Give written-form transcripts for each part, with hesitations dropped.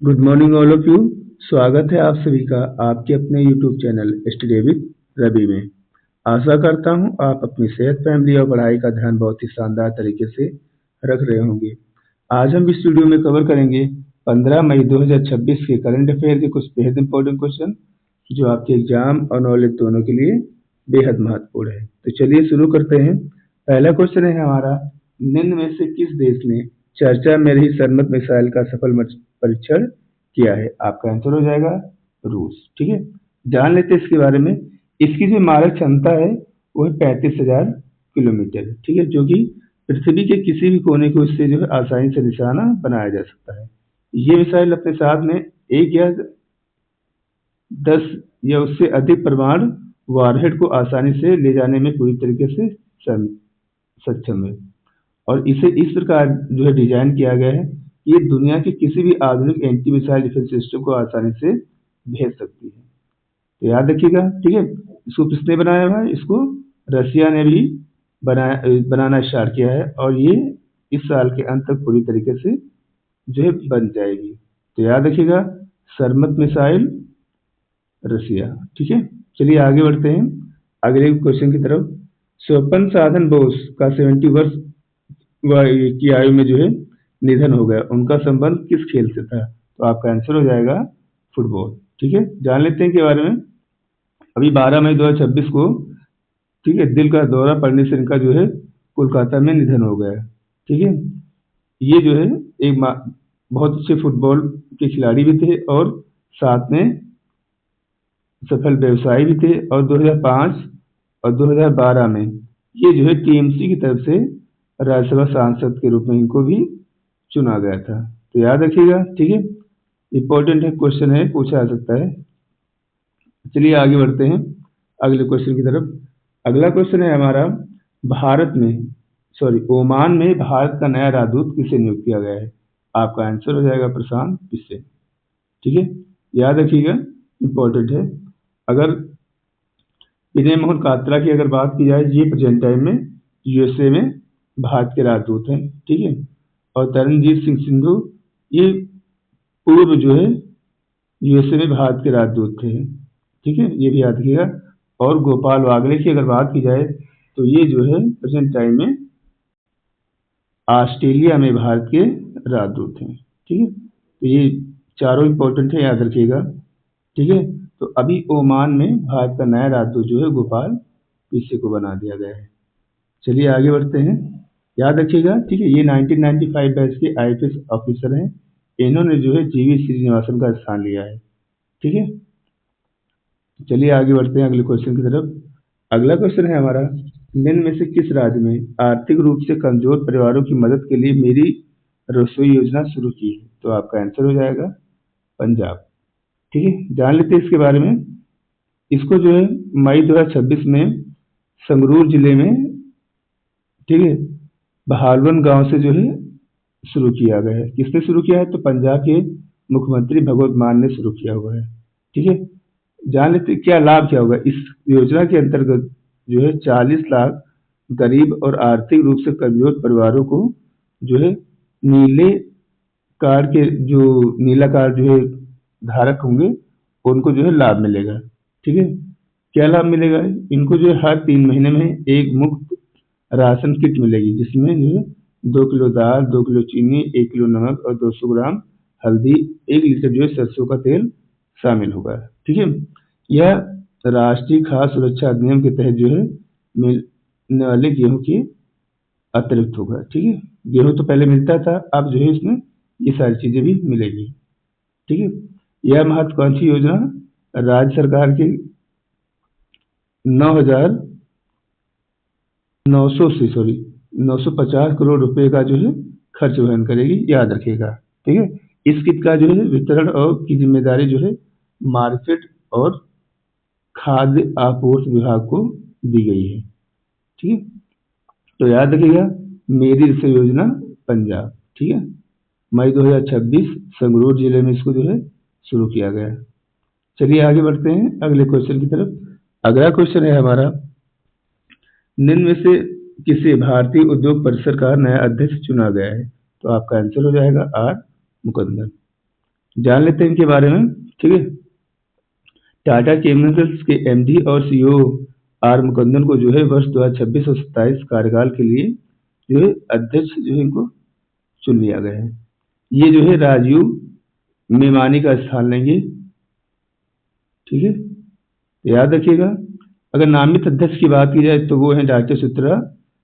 Good morning all of you. स्वागत है आप सभी का आपके अपने YouTube channel study with Ravi में। आशा करता हूं आप अपनी सेहत, फैमिली और पढ़ाई का ध्यान बहुत ही शानदार तरीके से रख रहे होंगे। आज हम इस वीडियो में कवर करेंगे 15 मई 2026 के करंट अफेयर के कुछ बेहद इंपॉर्टेंट क्वेश्चन जो आपके एग्जाम और नॉलेज दोनों के लिए बेहद महत्वपूर्ण है। तो चलिए शुरू करते हैं। पहला क्वेश्चन है हमारा, निम्न में से किस देश ने चर्चा में रही सरमत मिसाइल का सफल परीक्षण किया है? आपका आंसर हो जाएगा रूस। ठीक है, जान लेते हैं इसके बारे में। इसकी जो मारक क्षमता है वो है 35,000 किलोमीटर। ठीक है, जो कि पृथ्वी के किसी भी कोने को इससे जो है आसानी से निशाना बनाया जा सकता है। ये मिसाइल अपने साथ में 1 या 10 या उससे अधिक परमाणु वारहेड को आसानी से ले जाने में पूरी तरीके से सक्षम है और इसे इस प्रकार जो है डिजाइन किया गया है कि ये दुनिया के किसी भी आधुनिक एंटी मिसाइल डिफेंस सिस्टम को आसानी से भेज सकती है। तो याद रखिएगा। ठीक है, इसको किसने बनाया हुआ है? इसको रसिया ने भी बनाना स्टार्ट किया है और ये इस साल के अंत तक पूरी तरीके से जो है बन जाएगी। तो याद रखिएगा, सरमत मिसाइल रसिया। ठीक है, चलिए आगे बढ़ते हैं अगले क्वेश्चन की तरफ। स्वपन साधन बोस का 70 वर्ष की आयु में जो है निधन हो गया। उनका संबंध किस खेल से था? तो आपका आंसर हो जाएगा फुटबॉल। ठीक है, जान लेते हैं के बारे में। अभी 12 मई 2026 को, ठीक है, दिल का दौरा पड़ने से इनका जो है कोलकाता में निधन हो गया। ठीक है, ये जो है एक बहुत अच्छे फुटबॉल के खिलाड़ी भी थे और साथ में सफल व्यवसायी भी थे और 2005 और 2012 में ये जो है टीएमसी की तरफ से राज्यसभा सांसद के रूप में इनको भी चुना गया था। तो याद रखिएगा। ठीक है, इंपॉर्टेंट है, क्वेश्चन है, पूछा जा सकता है। चलिए आगे बढ़ते हैं अगले क्वेश्चन की तरफ। अगला क्वेश्चन है हमारा, ओमान में भारत का नया राजदूत किसे नियुक्त किया गया है? आपका आंसर हो जाएगा प्रशांत किसे। ठीक है, याद रखिएगा, इंपॉर्टेंट है। अगर विनय मोहन कात्रा की अगर बात की जाए, ये प्रेजेंट टाइम में यूएसए में भारत के राजदूत हैं। ठीक है, और तरनजीत सिंह सिंधु ये पूर्व जो है यूएसए में भारत के राजदूत थे। ठीक है, ये भी याद रखिएगा। और गोपाल वागले की अगर बात की जाए तो ये जो है प्रेजेंट टाइम में ऑस्ट्रेलिया में भारत के राजदूत हैं। ठीक है, तो ये चारों इंपॉर्टेंट है, याद रखिएगा। ठीक है, तो अभी ओमान में भारत का नया राजदूत जो है गोपाल पीछे को बना दिया गया है। चलिए आगे बढ़ते हैं, याद रखिएगा। ठीक है, ये 1995 बैच के आईपीएस ऑफिसर हैं। इन्होंने जो है जीवी श्रीनिवासन का स्थान लिया है। ठीक है, चलिए आगे बढ़ते हैं अगले क्वेश्चन की तरफ। अगला क्वेश्चन है हमारा, निम्न में से किस राज्य में आर्थिक रूप से कमजोर परिवारों की मदद के लिए मेरी रसोई योजना शुरू की है? तो आपका आंसर हो जाएगा पंजाब। ठीक है, जान लेते हैं इसके बारे में। इसको जो है मई 2026 में संगरूर जिले में, ठीक है, बहालवन गांव से जो है शुरू किया गया है। किसने शुरू किया है? तो पंजाब के मुख्यमंत्री भगवंत मान ने शुरू किया हुआ है। ठीक है, जान लेते क्या लाभ क्या होगा। इस योजना के अंतर्गत जो है 40 लाख गरीब और आर्थिक रूप से कमजोर परिवारों को जो है नीले कार्ड के जो नीला कार्ड जो है धारक होंगे उनको जो है लाभ मिलेगा। ठीक है, क्या लाभ मिलेगा? इनको जो है हर 3 महीने में एक मुफ्त राशन किट मिलेगी, जिसमें जो है 2 किलो दाल, 2 किलो चीनी, 1 किलो नमक और 200 ग्राम हल्दी, 1 लीटर जो है सरसों का तेल शामिल होगा। ठीक है, यह राष्ट्रीय खाद्य सुरक्षा अधिनियम के तहत जो है मिलने वाले गेहूं के अतिरिक्त होगा। ठीक है, गेहूं तो पहले मिलता था, अब जो है इसमें ये सारी चीजें भी मिलेगी। ठीक है, यह महत्वाकांक्षी योजना राज्य सरकार के 950 करोड़ रुपए का जो है खर्च वहन करेगी, याद रखिएगा। ठीक है, इस किट का जो है वितरण और की जिम्मेदारी जो है मार्केट और खाद्य आपूर्ति विभाग को दी गई है। ठीक है, तो याद रखिएगा, मेरी रसोई योजना पंजाब। ठीक है, मई 2026 संगरूर जिले में इसको जो है शुरू किया गया। चलिए आगे बढ़ते हैं अगले क्वेश्चन की तरफ। अगला क्वेश्चन है हमारा, निम्न में से किसे भारतीय उद्योग परिषद का नया अध्यक्ष चुना गया है? तो आपका आंसर हो जाएगा आर मुकुंदन। जान लेते हैं इनके बारे में। ठीक है, टाटा केमिकल्स के एमडी और सीईओ आर मुकुंदन को जो है वर्ष 2026 और 27 कार्यकाल के लिए जो है अध्यक्ष जो है इनको चुन लिया गया है। ये जो है राजीव मेमानी का स्थान लेंगे। ठीक है, तो याद रखिएगा। अगर नामित अध्यक्ष की बात की जाए तो वो है डॉक्टर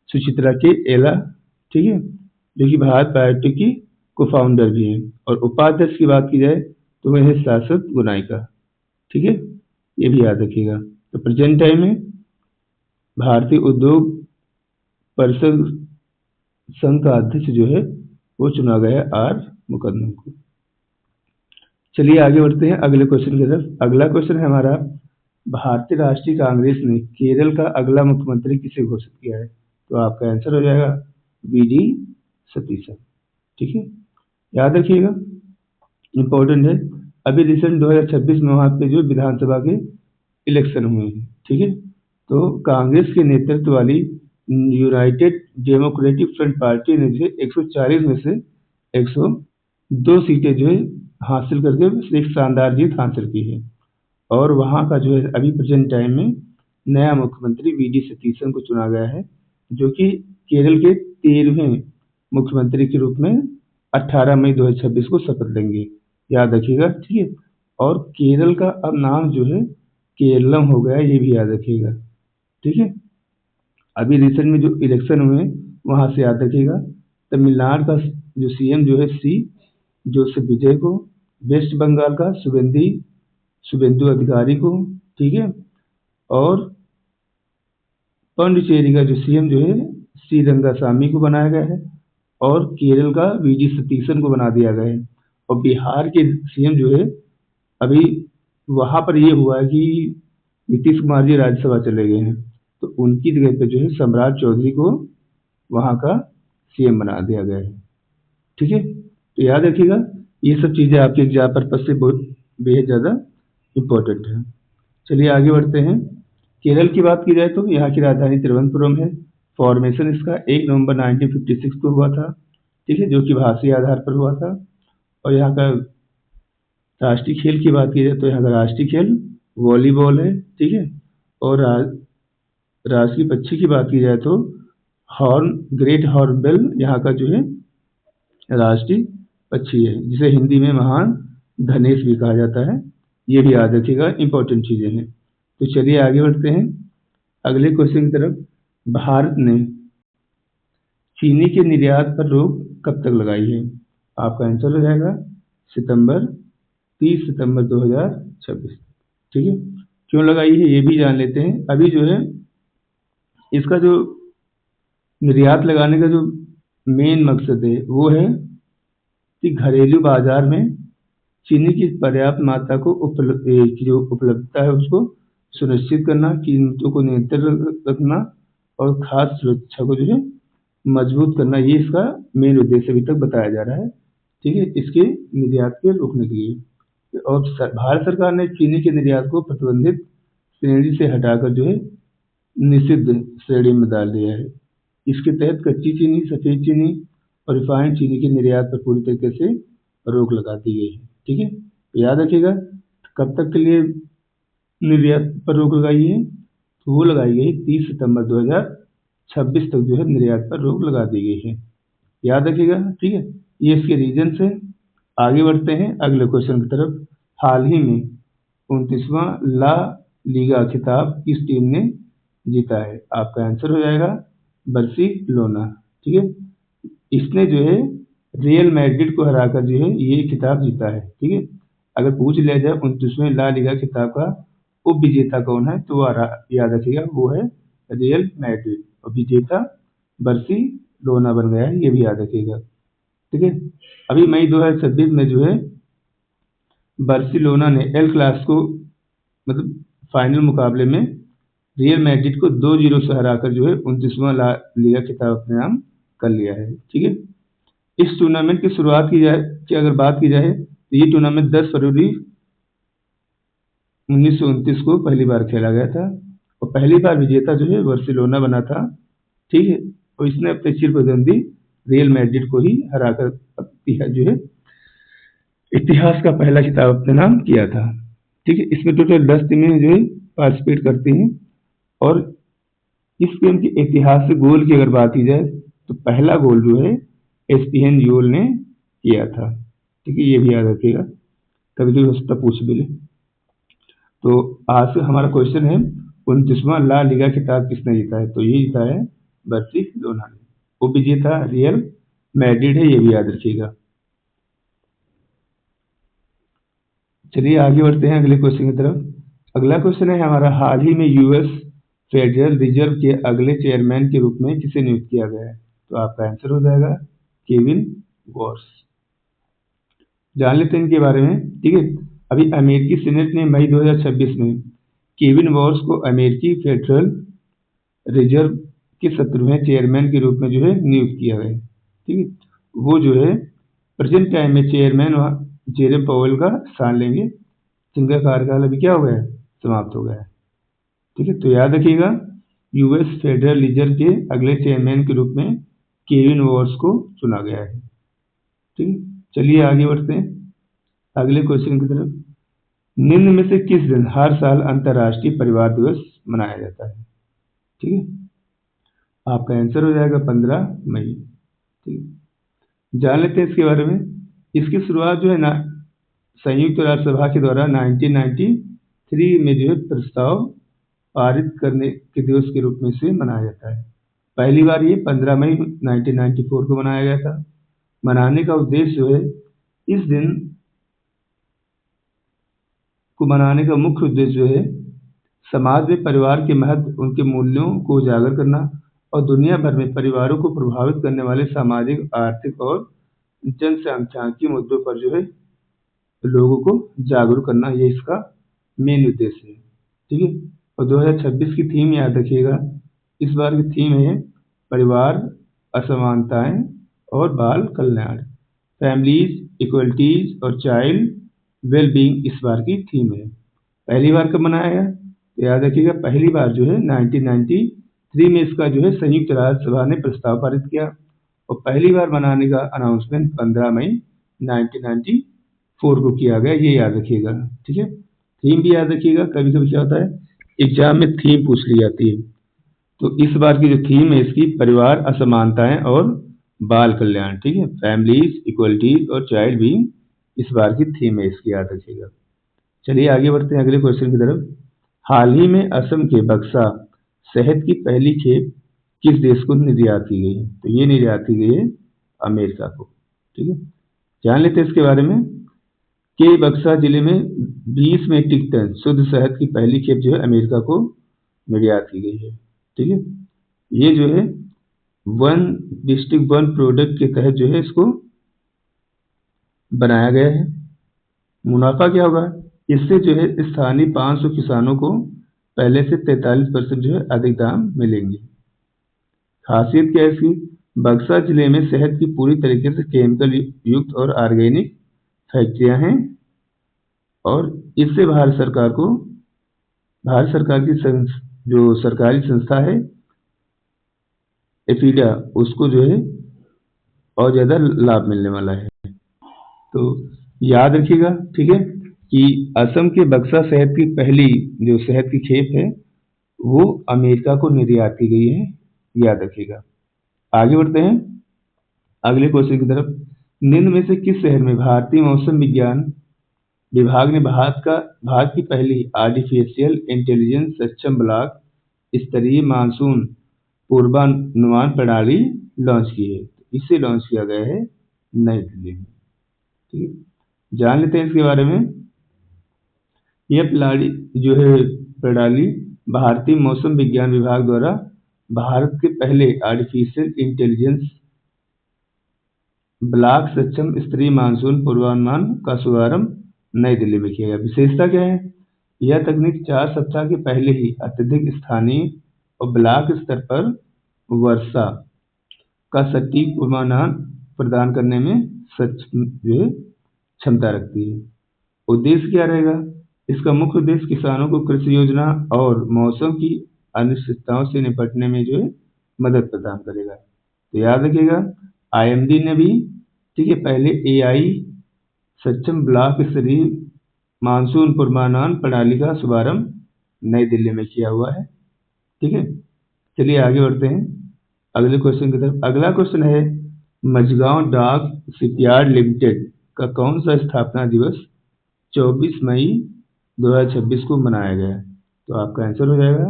सुचित्रा के एला। ठीक है, जो कि भारत बायोटेक की को फाउंडर भी हैं। और उपाध्यक्ष की बात की जाए तो वह है शाश्वत गुनाइका। ठीक है, ये भी याद रखिएगा। तो प्रेजेंट टाइम में भारतीय उद्योग परिषद संघ का अध्यक्ष जो है वो चुना गया है आर मुकुंदन को। चलिए आगे बढ़ते हैं अगले क्वेश्चन की तरफ। अगला क्वेश्चन है हमारा, भारतीय राष्ट्रीय कांग्रेस ने केरल का अगला मुख्यमंत्री किसे घोषित किया है? तो आपका आंसर हो जाएगा वी.डी. सतीशन। ठीक है, याद रखिएगा, इम्पोर्टेंट है। अभी रिसेंट 2026 में वहाँ पे जो विधानसभा के इलेक्शन हुए हैं। ठीक है, तो कांग्रेस के नेतृत्व वाली यूनाइटेड डेमोक्रेटिक फ्रंट पार्टी ने जो 140 में से 102 सीटें जो है हासिल करके एक शानदार जीत हासिल की है। और वहाँ का जो है अभी प्रेजेंट टाइम में नया मुख्यमंत्री वी.डी. सतीशन को चुना गया है, जो कि केरल के 13वें मुख्यमंत्री के रूप में 18 मई 2026 को शपथ लेंगे। याद रखिएगा। ठीक है, और केरल का अब नाम जो है केरलम हो गया है, ये भी याद रखिएगा। ठीक है, अभी रिसेंट में जो इलेक्शन हुए वहाँ से याद रखिएगा। तमिलनाडु का जो सीएम जो है सी जोसेफ विजय को, वेस्ट बंगाल का शुभेंदु अधिकारी को। ठीक है, और पांडिचेरी का जो सीएम जो है सी रंगासामी को बनाया गया है, और केरल का वी.डी. सतीशन को बना दिया गया है। और बिहार के सीएम जो है अभी वहाँ पर ये हुआ है कि नीतीश कुमार जी राज्यसभा चले गए हैं, तो उनकी जगह पे जो है सम्राट चौधरी को वहाँ का सीएम बना दिया गया है। ठीक है, तो याद रखिएगा, ये सब चीज़ें आपके एग्जाम पर्पज से बेहद ज़्यादा इम्पोर्टेंट है। चलिए आगे बढ़ते हैं। केरल की बात की जाए तो यहाँ की राजधानी तिरुवनंतपुरम है। फॉर्मेशन इसका 1 नवंबर 1956 को हुआ था। ठीक है, जो कि भाषी आधार पर हुआ था। और यहाँ का राष्ट्रीय खेल की बात की जाए तो यहाँ का राष्ट्रीय खेल वॉलीबॉल है। ठीक है, और राष्ट्रीय पक्षी की बात की जाए तो ग्रेट हॉर्नबिल यहाँ का जो है राष्ट्रीय पक्षी है, जिसे हिंदी में महान धनेश भी कहा जाता है। ये भी याद रखिएगा, इंपॉर्टेंट चीजें हैं। तो चलिए आगे बढ़ते हैं अगले क्वेश्चन की तरफ। भारत ने चीनी के निर्यात पर रोक कब तक लगाई है? आपका आंसर हो जाएगा 30 सितंबर 2026। ठीक है, क्यों लगाई है ये भी जान लेते हैं। अभी जो है इसका जो निर्यात लगाने का जो मेन मकसद है वो है कि घरेलू बाजार में चीनी की पर्याप्त मात्रा को जो उपलब्धता है उसको सुनिश्चित करना, कीमतों को नियंत्रित रखना और खाद्य सुरक्षा को जो है मजबूत करना, ये इसका मेन उद्देश्य अभी तक बताया जा रहा है। ठीक है, इसके निर्यात के रोकने के लिए। और भारत सरकार ने चीनी के निर्यात को प्रतिबंधित श्रेणी से हटाकर जो है निषिद्ध श्रेणी में डाल दिया है। इसके तहत कच्ची चीनी, सफेद चीनी और रिफाइंड चीनी के निर्यात पर पूरी तरीके से रोक लगा दी गई है। ठीक है, तो याद रखिएगा कब तक के लिए निर्यात पर रोक लगाई है, तो वो लगाई गई 30 सितंबर 2026 तक जो है निर्यात पर रोक लगा दी गई है। याद रखिएगा। ठीक है, ये इसके रीजन से। आगे बढ़ते हैं अगले क्वेश्चन की तरफ। हाल ही में 29वां ला लीगा खिताब किस टीम ने जीता है? आपका आंसर हो जाएगा बार्सिलोना। ठीक है, इसने जो है रियल मैड्रिड को हराकर जो है ये खिताब जीता है। ठीक है, अगर पूछ लिया जाए 29वें ला लीगा खिताब का उप विजेता कौन है, तो याद रखिएगा वो है रियल मैड्रिड, और विजेता बार्सिलोना बन गया है, ये भी याद रखिएगा। ठीक है, अभी मई 2026 में जो है बार्सिलोना ने एल क्लासिको मतलब फाइनल मुकाबले में रियल मैड्रिड को 2-0 से हराकर जो है 29वां ला लीगा खिताब अपने नाम कर लिया है। ठीक है, इस टूर्नामेंट की शुरुआत की अगर बात की जाए तो ये टूर्नामेंट 10 फरवरी 1929 को पहली बार खेला गया था, और पहली बार विजेता जो है बार्सिलोना बना था। ठीक है, और इसने अपने चिर प्रतिद्वंदी रियल मैड्रिड को ही हराकर जो है इतिहास का पहला खिताब अपने नाम किया था। ठीक है, इसमें टोटल 10 टीमें जो है पार्टिसिपेट करती हैं। और इस गेम के ऐतिहासिक गोल की अगर बात की जाए तो पहला गोल जो है एसपीएन यूल ने किया था। ठीक है, ये भी याद रखिएगा, कभी कभी हो सकता पूछ भी ले। तो आज से हमारा क्वेश्चन है 29वां ला लीगा खिताब किसने जीता है? तो ये जीता है बार्सिलोना ने। वो विजेता रियल मैड्रिड है, ये भी याद रखिएगा। चलिए आगे बढ़ते हैं अगले क्वेश्चन की तरफ। अगला क्वेश्चन है हमारा, हाल ही में यूएस फेडरल रिजर्व के अगले चेयरमैन के रूप में किसे नियुक्त किया गया है? तो आपका आंसर हो जाएगा केविन वॉर्स। जान लेते हैं इनके बारे में। ठीक है, अभी अमेरिकी सीनेट ने मई 2026 में केविन वॉर्स को अमेरिकी फेडरल रिजर्व के 17वें चेयरमैन के रूप में जो है नियुक्त किया गया है। ठीक है, वो जो है प्रेजेंट टाइम में चेयरमैन जेरम पावेल का स्थान लेंगे, जिनका कार्यकाल अभी क्या हो गया है? समाप्त हो गया है। ठीक है, तो याद रखिएगा यूएस फेडरल रिजर्व के अगले चेयरमैन के रूप में केविन वॉर्स को चुना गया है। ठीक है, चलिए आगे बढ़ते हैं अगले क्वेश्चन की तरफ। निम्न में से किस दिन हर साल अंतर्राष्ट्रीय परिवार दिवस मनाया जाता है? ठीक है, आपका आंसर हो जाएगा 15 मई। ठीक है, जान लेते हैं इसके बारे में। इसकी शुरुआत जो है ना संयुक्त राष्ट्र सभा के द्वारा 1993 में जो है प्रस्ताव पारित करने के दिवस के रूप में से मनाया जाता है। पहली बार ये 15 मई 1994 को मनाया गया था। मनाने का उद्देश्य जो है, इस दिन को मनाने का मुख्य उद्देश्य जो है समाज में परिवार के महत्व, उनके मूल्यों को उजागर करना और दुनिया भर में परिवारों को प्रभावित करने वाले सामाजिक, आर्थिक और जनसांख्यिकीय मुद्दों पर जो है लोगों को जागरूक करना, ये इसका मेन उद्देश्य है। ठीक है, और 2026 की थीम याद रखिएगा। इस बार की थीम है परिवार, असमानताएं और बाल कल्याण, फैमिलीज, इक्वलिटीज और चाइल्ड वेलबींग इस बार की थीम है। पहली बार कब मनाया गया? तो याद रखिएगा पहली बार जो है 1993 में इसका जो है संयुक्त राष्ट्र सभा ने प्रस्ताव पारित किया, और पहली बार मनाने का अनाउंसमेंट 15 मई 1994 को किया गया, ये याद रखिएगा। ठीक है, थीम भी याद रखिएगा, कभी कभी क्या होता है एग्जाम में थीम पूछ ली जाती है। तो इस बार की जो थीम है इसकी परिवार, असमानताएं और बाल कल्याण। ठीक है, फैमिलीज, इक्वलिटीज और चाइल्ड बीइंग इस बार की थीम है इसकी, याद रखिएगा। चलिए आगे बढ़ते हैं अगले क्वेश्चन की तरफ। हाल ही में असम के बक्सा शहद की पहली खेप किस देश को निर्यात की गई है? तो ये निर्यात की गई है अमेरिका को। ठीक है, जान लेते हैं इसके बारे में कि बक्सा जिले में 20 मीट्रिक टन शुद्ध शहद की पहली खेप जो है अमेरिका को निर्यात की गई है। ठीक है, ये जो है वन डिस्ट्रिक्ट वन प्रोडक्ट के तहत जो है इसको बनाया गया है। मुनाफा क्या होगा? इससे जो है स्थानीय 500 किसानों को पहले से 43% जो है अधिक दाम मिलेंगे। खासियत क्या है इसकी? बक्सा जिले में शहद की पूरी तरीके से केमिकल युक्त और ऑर्गेनिक फैक्ट्रियां हैं, और इससे भारत सरकार की जो सरकारी संस्था है एफीडा, उसको जो है और ज़्यादा लाभ मिलने वाला है। तो याद रखिएगा, ठीक है, कि असम के बक्सा शहद की पहली जो शहद की खेप है वो अमेरिका को निर्यात की गई है, याद रखिएगा। आगे बढ़ते हैं अगले क्वेश्चन की तरफ। निम्न में से किस शहर में भारतीय मौसम विज्ञान विभाग ने भारत की पहली आर्टिफिशियल इंटेलिजेंस सक्षम ब्लॉक स्तरीय मानसून पूर्वानुमान प्रणाली लॉन्च की है? इसे लॉन्च किया गया है नई दिल्ली में। ठीक है, जान लेते हैं इसके बारे में। यह प्रणाली भारतीय मौसम विज्ञान विभाग द्वारा भारत के पहले आर्टिफिशियल इंटेलिजेंस ब्लॉक सक्षम स्तरीय मानसून पूर्वानुमान का शुभारंभ नई दिल्ली में किया गया। विशेषता क्या है? यह तकनीक 4 सप्ताह के पहले ही अत्यधिक स्थानीय और ब्लॉक स्तर पर वर्षा का सटीक पूर्वानुमान प्रदान करने में क्षमता रखती है। उद्देश्य क्या रहेगा? इसका मुख्य उद्देश्य किसानों को कृषि योजना और मौसम की अनिश्चितताओं से निपटने में जो है मदद प्रदान करेगा। तो याद रखिएगा IMD ने भी, ठीक है, पहले AI सक्षम ब्लॉक स्तरीय मानसून पूर्वानुमान प्रणाली का शुभारंभ नई दिल्ली में किया हुआ है। ठीक है, चलिए आगे बढ़ते हैं अगले क्वेश्चन की तरफ। अगला क्वेश्चन है मझगांव डाक शिपयार्ड लिमिटेड का कौन सा स्थापना दिवस 24 मई 2026 को मनाया गया? तो आपका आंसर हो जाएगा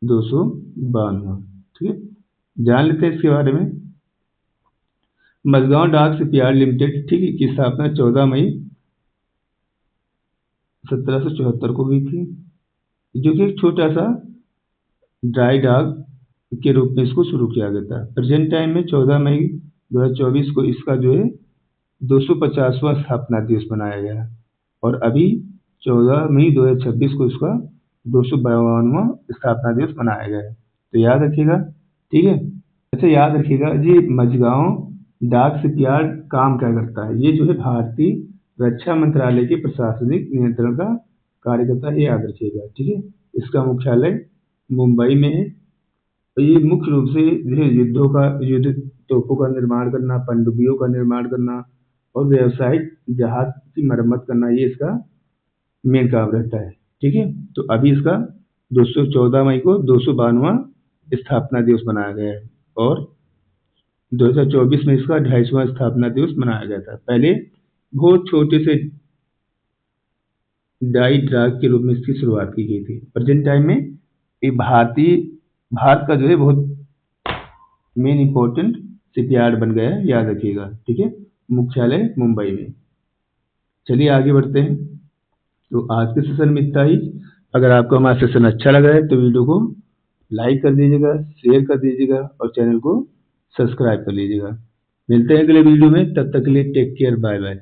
252। ठीक है, जान लेते हैं इसके बारे में। मझगांव डाक शिपयार्ड लिमिटेड ठीक है की स्थापना 14 मई 1774 को हुई थी, जो कि एक छोटा सा ड्राई डॉक के रूप में इसको शुरू किया गया था। प्रेजेंट टाइम में 14 मई 2024 को इसका जो है 250वां स्थापना दिवस मनाया गया और अभी 14 मई 2026 को इसका 252वां स्थापना दिवस मनाया गया है। तो याद रखिएगा। ठीक है, अच्छा याद रखिएगा जी, मझगांव डाक शिपयार्ड काम क्या करता है? ये जो है भारतीय रक्षा मंत्रालय के प्रशासनिक नियंत्रण का कार्य करता है, याद रखिएगा। ठीक है, इसका मुख्यालय मुंबई में है। तो ये मुख्य रूप से जो है युद्ध तोपों का निर्माण करना, पनडुब्बियों का निर्माण करना और व्यावसायिक जहाज की मरम्मत करना, ये इसका मेन काम रहता है। ठीक है, तो अभी इसका 214 मई को 252वां स्थापना दिवस मनाया गया है और 2024 में इसका 250वां स्थापना दिवस मनाया गया था। पहले बहुत छोटे से डाई ड्राग के रूप में इसकी शुरुआत की गई थी। प्रेजेंट टाइम में ये भारत का जो है बहुत मेन इंपॉर्टेंट शिपयार्ड बन गया है, याद रखिएगा। ठीक है, मुख्यालय मुंबई में। चलिए आगे बढ़ते हैं। तो आज के सेशन में इतना ही। अगर आपको हमारा सेशन अच्छा लगा है तो वीडियो को लाइक कर दीजिएगा, शेयर कर दीजिएगा और चैनल को सब्सक्राइब कर लीजिएगा। मिलते हैं अगले वीडियो में, तब तक के लिए टेक केयर, बाय बाय।